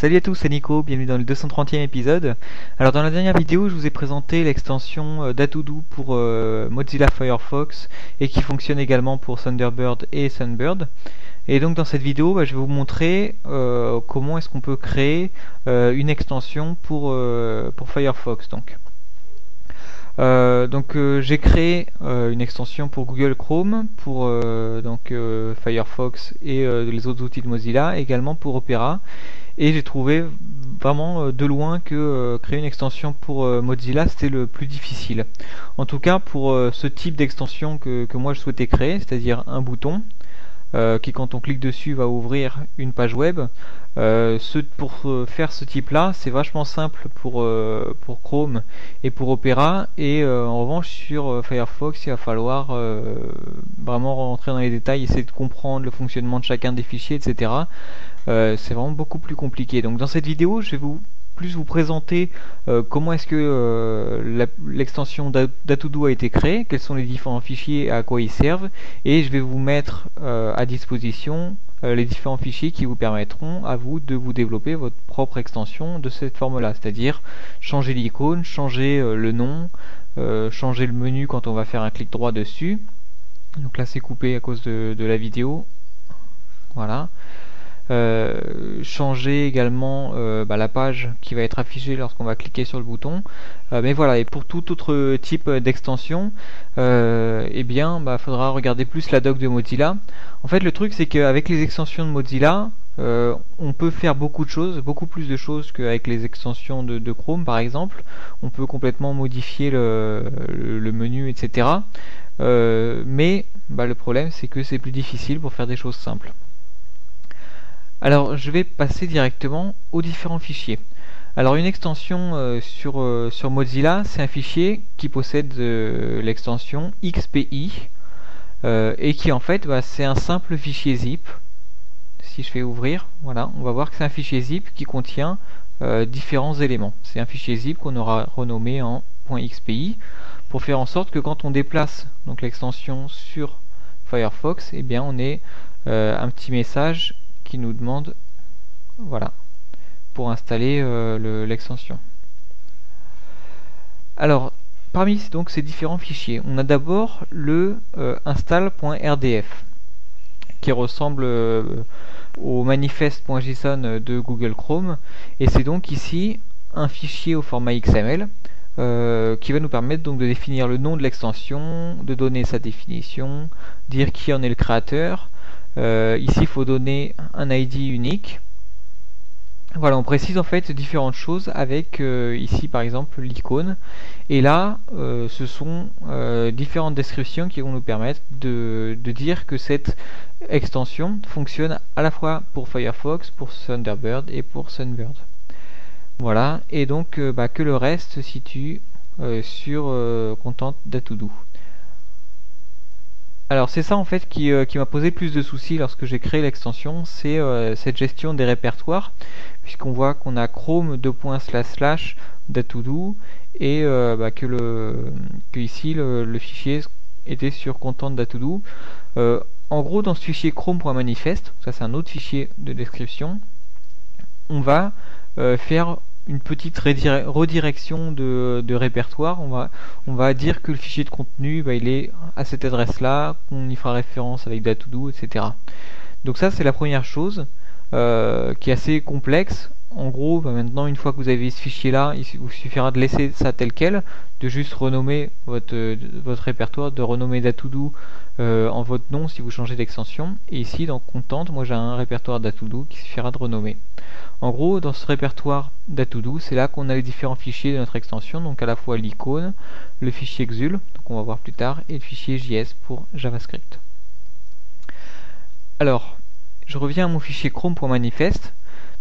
Salut à tous, c'est Nico, bienvenue dans le 230e épisode. Alors dans la dernière vidéo, je vous ai présenté l'extension Datoodoo pour Mozilla Firefox et qui fonctionne également pour Thunderbird et Sunbird. Et donc dans cette vidéo, je vais vous montrer comment est-ce qu'on peut créer une extension pour Firefox. J'ai créé une extension pour Google Chrome, pour Firefox et les autres outils de Mozilla, également pour Opera. Et j'ai trouvé vraiment de loin que créer une extension pour Mozilla c'était le plus difficile. En tout cas pour ce type d'extension que moi je souhaitais créer, c'est-à-dire un bouton qui quand on clique dessus va ouvrir une page web. Pour faire ce type là c'est vachement simple pour Chrome et pour Opera, et en revanche sur Firefox il va falloir vraiment rentrer dans les détails, essayer de comprendre le fonctionnement de chacun des fichiers, etc. C'est vraiment beaucoup plus compliqué. Donc dans cette vidéo je vais vous présenter comment est-ce que l'extension Datoodoo a été créée, quels sont les différents fichiers et à quoi ils servent, et je vais vous mettre à disposition les différents fichiers qui vous permettront à vous de vous développer votre propre extension de cette forme-là, c'est-à-dire changer l'icône, changer le nom, changer le menu quand on va faire un clic droit dessus. Donc là c'est coupé à cause de la vidéo. Voilà. Changer également la page qui va être affichée lorsqu'on va cliquer sur le bouton. Mais voilà, et pour tout autre type d'extension, faudra regarder plus la doc de Mozilla. En fait, le truc c'est qu'avec les extensions de Mozilla, on peut faire beaucoup de choses, beaucoup plus de choses qu'avec les extensions de Chrome par exemple. On peut complètement modifier le menu, etc. Mais le problème c'est que c'est plus difficile pour faire des choses simples. Alors je vais passer directement aux différents fichiers. Alors une extension sur Mozilla, c'est un fichier qui possède l'extension XPI et qui en fait c'est un simple fichier zip. Si je fais ouvrir, voilà, on va voir que c'est un fichier zip qui contient différents éléments. C'est un fichier zip qu'on aura renommé en .xpi pour faire en sorte que quand on déplace donc l'extension sur Firefox, on ait un petit message qui nous demande pour installer l'extension. Alors parmi donc ces différents fichiers, on a d'abord le install.rdf qui ressemble au manifest.json de Google Chrome, et c'est donc ici un fichier au format XML qui va nous permettre donc de définir le nom de l'extension, de donner sa définition, dire qui en est le créateur. Ici il faut donner un ID unique. Voilà, on précise en fait différentes choses avec ici par exemple l'icône, et là ce sont différentes descriptions qui vont nous permettre de dire que cette extension fonctionne à la fois pour Firefox, pour Thunderbird et pour Sunbird. Voilà, et donc que le reste se situe sur Content Datoodoo. Alors c'est ça en fait qui m'a posé plus de soucis lorsque j'ai créé l'extension, c'est cette gestion des répertoires, puisqu'on voit qu'on a Chrome Datoodoo et que ici le fichier était sur Content Datoodoo. En gros dans ce fichier Chrome.manifest, ça c'est un autre fichier de description, on va faire une petite redirection de répertoire. On va dire que le fichier de contenu il est à cette adresse là, qu'on y fera référence avec Datoodoo, etc. Donc ça c'est la première chose qui est assez complexe. En gros maintenant une fois que vous avez ce fichier là, il vous suffira de laisser ça tel quel, de juste renommer votre répertoire, de renommer Datoodoo en votre nom si vous changez d'extension, et ici dans Content, moi j'ai un répertoire Datoodoo qui suffira de renommer. En gros, dans ce répertoire Datoodoo, c'est là qu'on a les différents fichiers de notre extension, donc à la fois l'icône, le fichier Xul, donc on va voir plus tard, et le fichier JS pour JavaScript. Alors, je reviens à mon fichier Chrome.manifest.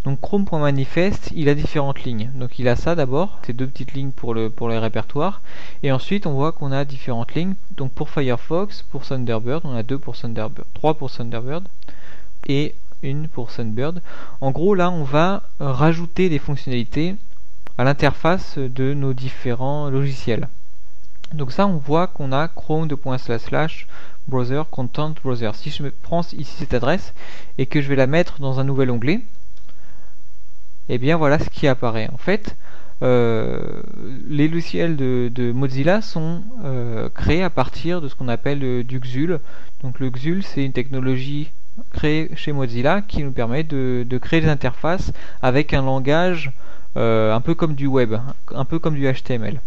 Donc Chrome.manifest, il a différentes lignes. Donc il a ça d'abord, ces deux petites lignes pour les répertoires, et ensuite on voit qu'on a différentes lignes. Donc pour Firefox, pour Thunderbird, on a 2 pour Thunderbird, 3 pour Thunderbird et une pour Sunbird. En gros là on va rajouter des fonctionnalités à l'interface de nos différents logiciels. Donc ça on voit qu'on a Chrome browser content browser. Si je prends ici cette adresse et que je vais la mettre dans un nouvel onglet, et bien voilà ce qui apparaît. En fait, les logiciels de Mozilla sont créés à partir de ce qu'on appelle du XUL. Donc le XUL, c'est une technologie créée chez Mozilla qui nous permet de créer des interfaces avec un langage un peu comme du web, un peu comme du HTML.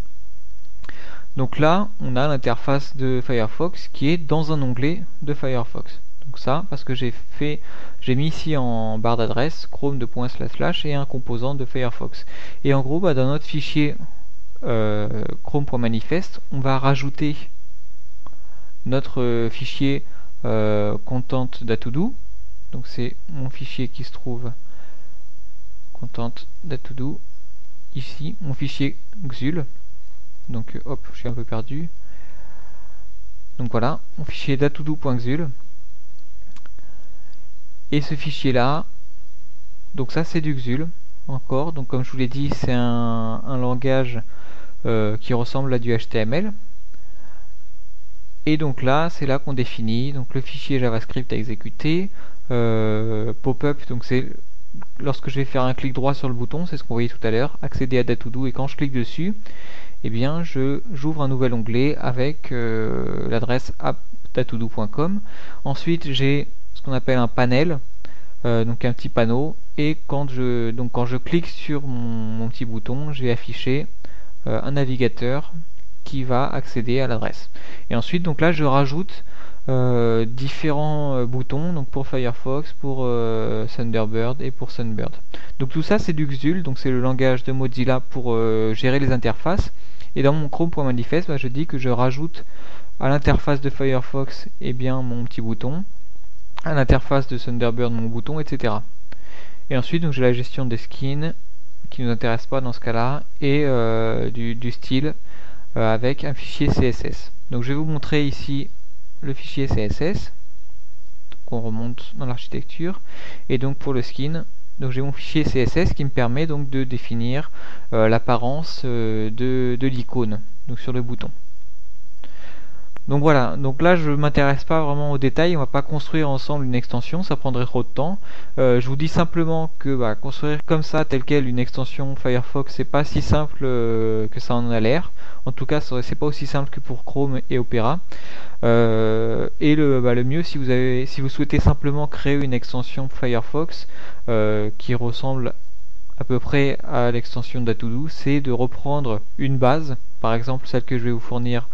Donc là, on a l'interface de Firefox qui est dans un onglet de Firefox. Donc ça, parce que j'ai mis ici en barre d'adresse chrome et un composant de Firefox. Et en gros, dans notre fichier chrome.manifest, on va rajouter notre fichier content.datodo. Donc c'est mon fichier qui se trouve content.datodo. Ici, mon fichier XUL. Donc hop, je suis un peu perdu. Donc voilà, mon fichier datodo.xul. Et ce fichier là, donc ça c'est du XUL encore. Donc comme je vous l'ai dit, c'est un langage qui ressemble à du HTML. Et donc là, c'est là qu'on définit donc le fichier JavaScript à exécuter. Pop-up, donc c'est lorsque je vais faire un clic droit sur le bouton, c'est ce qu'on voyait tout à l'heure, accéder à Datodo, et quand je clique dessus, eh bien j'ouvre un nouvel onglet avec l'adresse app.datodo.com. Ensuite j'ai ce qu'on appelle un panel, donc un petit panneau, et quand je clique sur mon petit bouton, j'ai affiché un navigateur qui va accéder à l'adresse. Et ensuite donc là je rajoute différents boutons, donc pour Firefox, pour Thunderbird et pour Sunbird. Donc tout ça c'est du XUL, donc c'est le langage de Mozilla pour gérer les interfaces. Et dans mon chrome.manifest, je dis que je rajoute à l'interface de Firefox mon petit bouton, à l'interface de Thunderbird mon bouton, etc. Et ensuite donc j'ai la gestion des skins qui ne nous intéresse pas dans ce cas-là, et du style avec un fichier CSS. Donc je vais vous montrer ici le fichier CSS. Donc on remonte dans l'architecture, et donc pour le skin, donc j'ai mon fichier CSS qui me permet donc de définir l'apparence de l'icône, donc sur le bouton. Donc voilà, donc là je m'intéresse pas vraiment aux détails, on va pas construire ensemble une extension, ça prendrait trop de temps. Je vous dis simplement que construire comme ça, tel quel, une extension Firefox, c'est pas si simple que ça en a l'air. En tout cas, c'est pas aussi simple que pour Chrome et Opera. Et le mieux, si vous souhaitez simplement créer une extension Firefox qui ressemble à peu près à l'extension Datodo, c'est de reprendre une base, par exemple celle que je vais vous fournir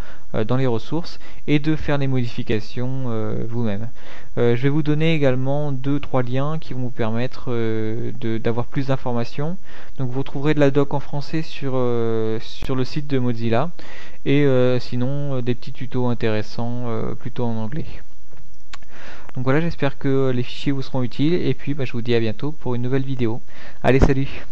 dans les ressources, et de faire les modifications vous-même. Je vais vous donner également 2-3 liens qui vont vous permettre d'avoir plus d'informations. Donc vous trouverez de la doc en français sur le site de Mozilla, et sinon des petits tutos intéressants plutôt en anglais. Donc voilà, j'espère que les fichiers vous seront utiles, et puis je vous dis à bientôt pour une nouvelle vidéo. Allez, salut!